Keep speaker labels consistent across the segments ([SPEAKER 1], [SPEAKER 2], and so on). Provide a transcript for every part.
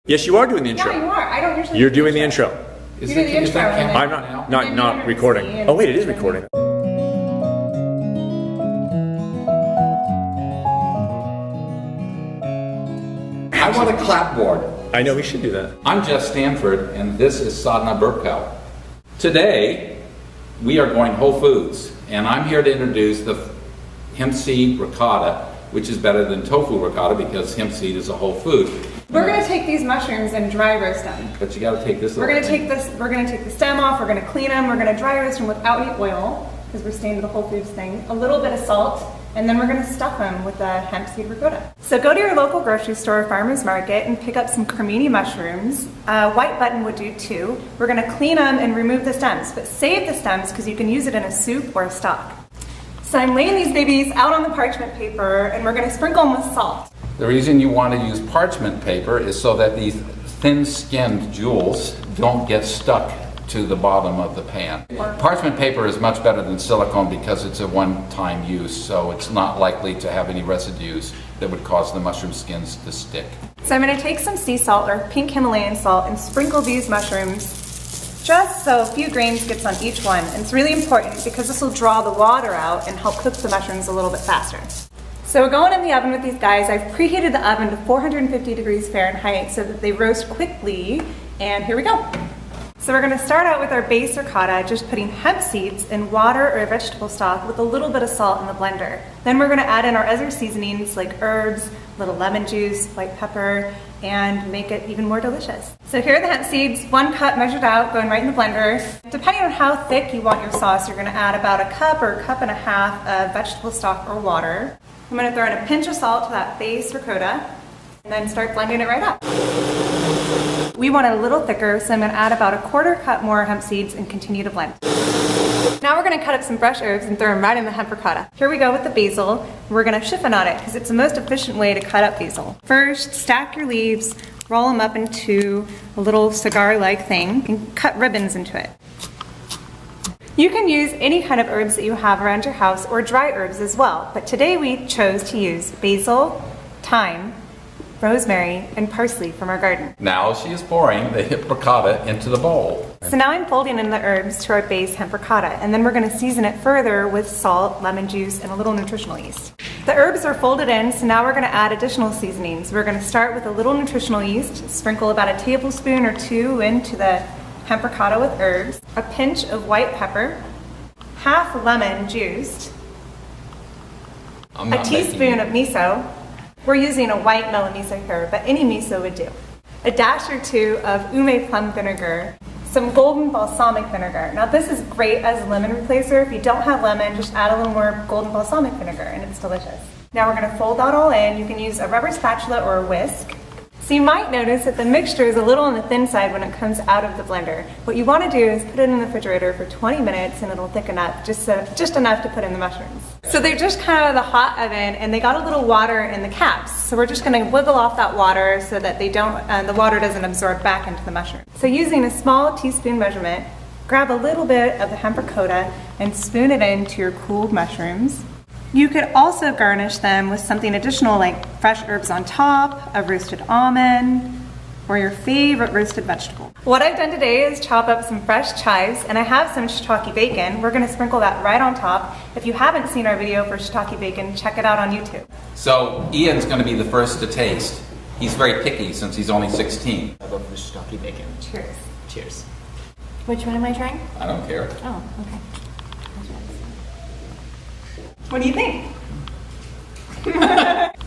[SPEAKER 1] Yes, you are doing the intro.
[SPEAKER 2] Yeah, you are. I don't usually.
[SPEAKER 1] You're doing the intro.
[SPEAKER 2] You do the intro.
[SPEAKER 1] I'm not recording. Oh wait, it is recording.
[SPEAKER 3] I want a clapboard.
[SPEAKER 1] I know we should do that.
[SPEAKER 3] I'm Jeff Stanford, and this is Sadhana Berkow. Today, we are going Whole Foods, and I'm here to introduce the hemp seed ricotta, which is better than tofu ricotta because hemp seed is a whole food.
[SPEAKER 2] We're going to take these mushrooms and dry roast them.
[SPEAKER 3] But you got to take this.
[SPEAKER 2] We're going to take the stem off. We're going to clean them. We're going to dry roast them without any oil because we're staying to the Whole Foods thing. A little bit of salt, and then we're going to stuff them with the hemp seed ricotta. So go to your local grocery store or farmer's market and pick up some cremini mushrooms. White button would do too. We're going to clean them and remove the stems, but save the stems because you can use it in a soup or a stock. So I'm laying these babies out on the parchment paper, and we're going to sprinkle them with salt.
[SPEAKER 3] The reason you want to use parchment paper is so that these thin-skinned jewels don't get stuck to the bottom of the pan. Parchment paper is much better than silicone because it's a one-time use, so it's not likely to have any residues that would cause the mushroom skins to stick.
[SPEAKER 2] So I'm going to take some sea salt or pink Himalayan salt and sprinkle these mushrooms just so a few grains gets on each one. And it's really important because this will draw the water out and help cook the mushrooms a little bit faster. So we're going in the oven with these guys. I've preheated the oven to 450 degrees Fahrenheit so that they roast quickly. And here we go. So we're going to start out with our base ricotta, just putting hemp seeds in water or vegetable stock with a little bit of salt in the blender. Then we're going to add in our other seasonings like herbs, little lemon juice, white pepper, and make it even more delicious. So here are the hemp seeds, 1 cup measured out, going right in the blender. Depending on how thick you want your sauce, you're going to add about a cup or a cup and a half of vegetable stock or water. I'm going to throw in a pinch of salt to that base ricotta, and then start blending it right up. We want it a little thicker, so I'm going to add about a 1/4 cup more hemp seeds and continue to blend. Now we're going to cut up some fresh herbs and throw them right in the hemp ricotta. Here we go with the basil. We're going to chiffon on it because it's the most efficient way to cut up basil. First, stack your leaves, roll them up into a little cigar-like thing, and cut ribbons into it. You can use any kind of herbs that you have around your house or dry herbs as well, but today we chose to use basil, thyme, rosemary, and parsley from our garden.
[SPEAKER 3] Now she is pouring the hemp ricotta into the bowl.
[SPEAKER 2] So now I'm folding in the herbs to our base hemp ricotta, and then we're going to season it further with salt, lemon juice, and a little nutritional yeast. The herbs are folded in, so now we're going to add additional seasonings. We're going to start with a little nutritional yeast, sprinkle about a tablespoon or 2 into the hemp ricotta with herbs, a pinch of white pepper, half lemon juiced, a teaspoon of miso. We're using a white melon miso here, but any miso would do. A dash or 2 of ume plum vinegar, some golden balsamic vinegar. Now this is great as a lemon replacer. If you don't have lemon, just add a little more golden balsamic vinegar and it's delicious. Now we're going to fold that all in. You can use a rubber spatula or a whisk. So you might notice that the mixture is a little on the thin side when it comes out of the blender. What you want to do is put it in the refrigerator for 20 minutes and it'll thicken up just enough to put in the mushrooms. So they're just kind of the hot oven and they got a little water in the caps. So we're just going to wiggle off that water so that the water doesn't absorb back into the mushroom. So using a small teaspoon measurement, grab a little bit of the hemp ricotta and spoon it into your cooled mushrooms. You could also garnish them with something additional like fresh herbs on top, a roasted almond, or your favorite roasted vegetable. What I've done today is chop up some fresh chives, and I have some shiitake bacon. We're going to sprinkle that right on top. If you haven't seen our video for shiitake bacon, check it out on YouTube.
[SPEAKER 3] So Ian's going to be the first to taste. He's very picky since he's only 16.
[SPEAKER 4] I love the shiitake bacon.
[SPEAKER 2] Cheers.
[SPEAKER 4] Cheers.
[SPEAKER 5] Which one am I trying?
[SPEAKER 3] I don't care.
[SPEAKER 5] Oh, okay.
[SPEAKER 2] What do you think?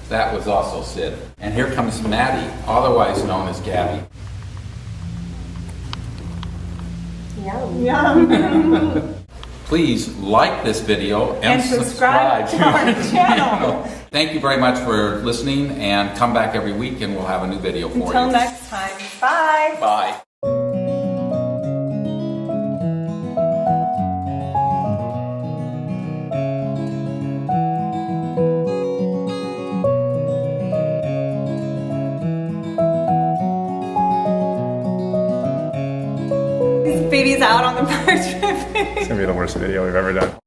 [SPEAKER 3] That was also Sid. And here comes Maddie, otherwise known as Gabby.
[SPEAKER 2] Yum.
[SPEAKER 3] Please like this video and subscribe
[SPEAKER 2] to our channel.
[SPEAKER 3] Thank you very much for listening, and come back every week and we'll have a new video for you.
[SPEAKER 2] Until next time, bye.
[SPEAKER 3] Bye.
[SPEAKER 2] Baby's out on the parchment.
[SPEAKER 1] It's gonna be the worst video we've ever done.